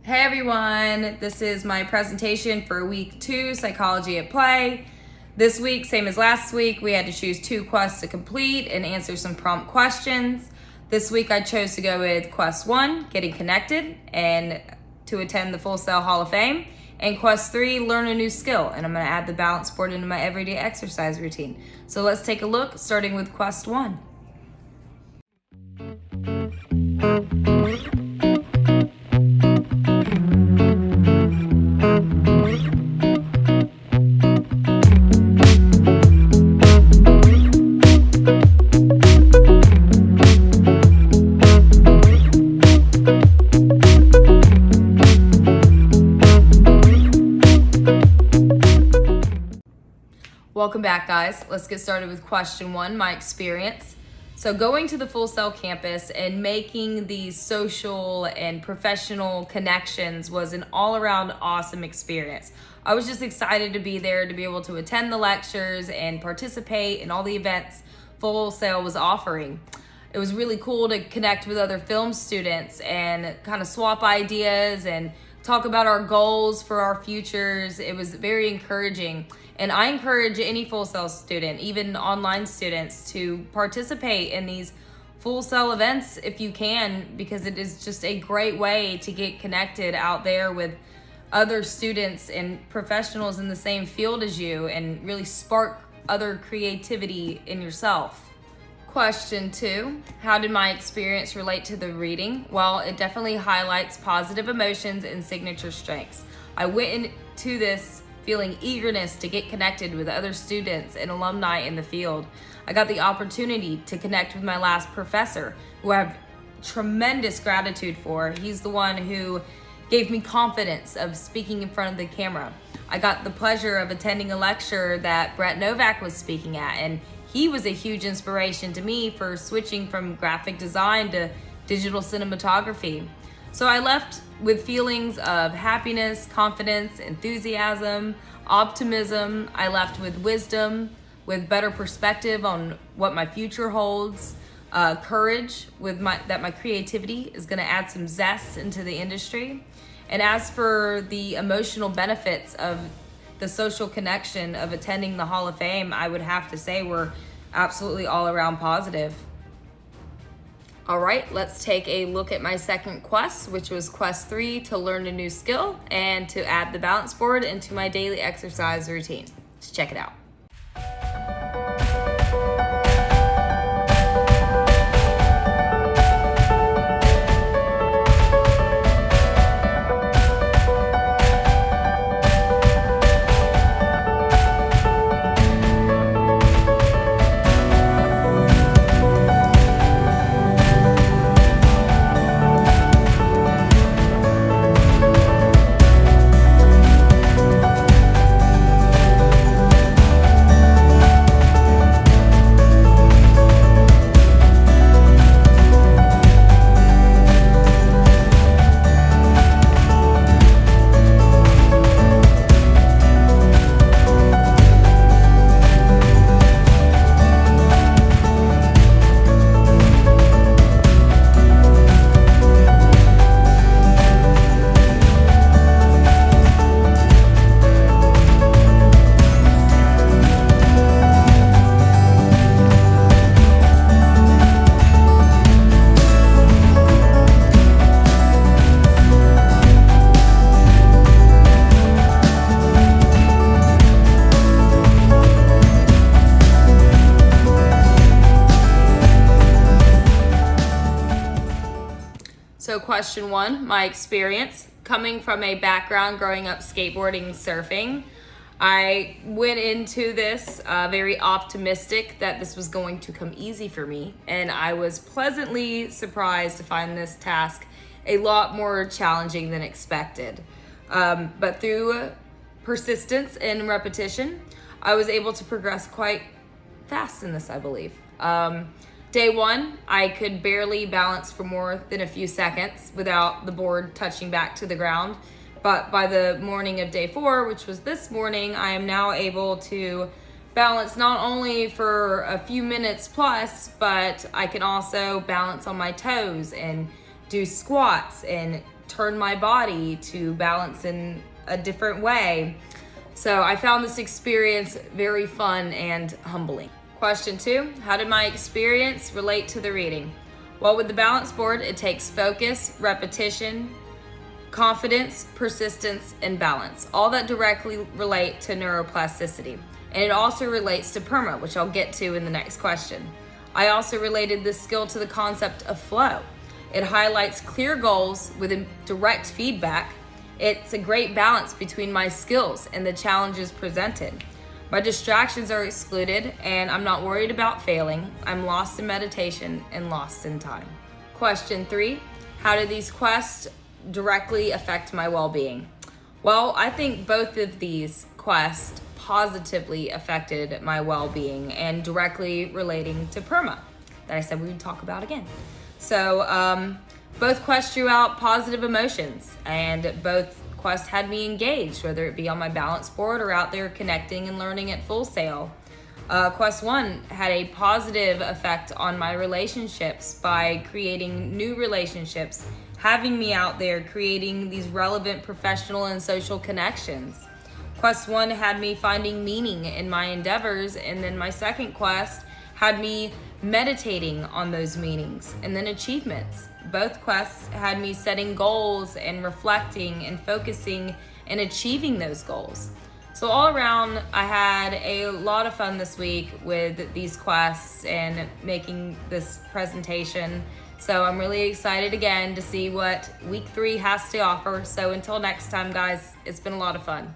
Hey everyone, this is my presentation for week 2, Psychology at Play. This week, same as last week, we had to choose 2 quests to complete and answer some prompt questions. This week I chose to go with quest 1, Getting Connected, and to attend the Full Sail Hall of Fame, and quest 3, Learn a New Skill, and I'm going to add the balance board into my everyday exercise routine. So let's take a look, starting with quest 1. Welcome back, guys. Let's get started with question 1, my experience. So going to the Full Sail campus and making these social and professional connections was an all-around awesome experience. I was just excited to be there, to be able to attend the lectures and participate in all the events Full Sail was offering. It was really cool to connect with other film students and kind of swap ideas and talk about our goals for our futures. It was very encouraging. And I encourage any Full Sail student, even online students, to participate in these Full Sail events if you can, because it is just a great way to get connected out there with other students and professionals in the same field as you and really spark other creativity in yourself. Question 2, how did my experience relate to the reading? Well, it definitely highlights positive emotions and signature strengths. I went into this feeling eagerness to get connected with other students and alumni in the field. I got the opportunity to connect with my last professor, who I have tremendous gratitude for. He's the one who gave me confidence of speaking in front of the camera. I got the pleasure of attending a lecture that Brett Novak was speaking at, and he was a huge inspiration to me for switching from graphic design to digital cinematography. So I left with feelings of happiness, confidence, enthusiasm, optimism. I left with wisdom, with better perspective on what my future holds, courage that my creativity is going to add some zest into the industry. And as for the emotional benefits of the social connection of attending the Hall of Fame, I would have to say we're absolutely all around positive. All right, let's take a look at my second quest, which was quest 3, to learn a new skill and to add the balance board into my daily exercise routine. Let's check it out. So question 1, my experience. Coming from a background growing up skateboarding, surfing, I went into this very optimistic that this was going to come easy for me. And I was pleasantly surprised to find this task a lot more challenging than expected. But through persistence and repetition, I was able to progress quite fast in this, I believe. Day 1, I could barely balance for more than a few seconds without the board touching back to the ground. But by the morning of day 4, which was this morning, I am now able to balance not only for a few minutes plus, but I can also balance on my toes and do squats and turn my body to balance in a different way. So I found this experience very fun and humbling. Question 2, how did my experience relate to the reading? Well, with the balance board, it takes focus, repetition, confidence, persistence, and balance, all that directly relate to neuroplasticity. And it also relates to PERMA, which I'll get to in the next question. I also related this skill to the concept of flow. It highlights clear goals with direct feedback. It's a great balance between my skills and the challenges presented. My distractions are excluded, and I'm not worried about failing. I'm lost in meditation and lost in time. Question 3, how do these quests directly affect my well-being? Well, I think both of these quests positively affected my well-being and directly relating to PERMA that I said we would talk about again. So both quests drew out positive emotions, and both quests had me engaged, whether it be on my balance board or out there connecting and learning at Full Sail. Quest 1 had a positive effect on my relationships by creating new relationships, having me out there creating these relevant professional and social connections. Quest 1 had me finding meaning in my endeavors, and then my second quest had me meditating on those meanings and then achievements. Both quests had me setting goals and reflecting and focusing and achieving those goals. So all around, I had a lot of fun this week with these quests and making this presentation. So I'm really excited again to see what week 3 has to offer. So until next time, guys, it's been a lot of fun.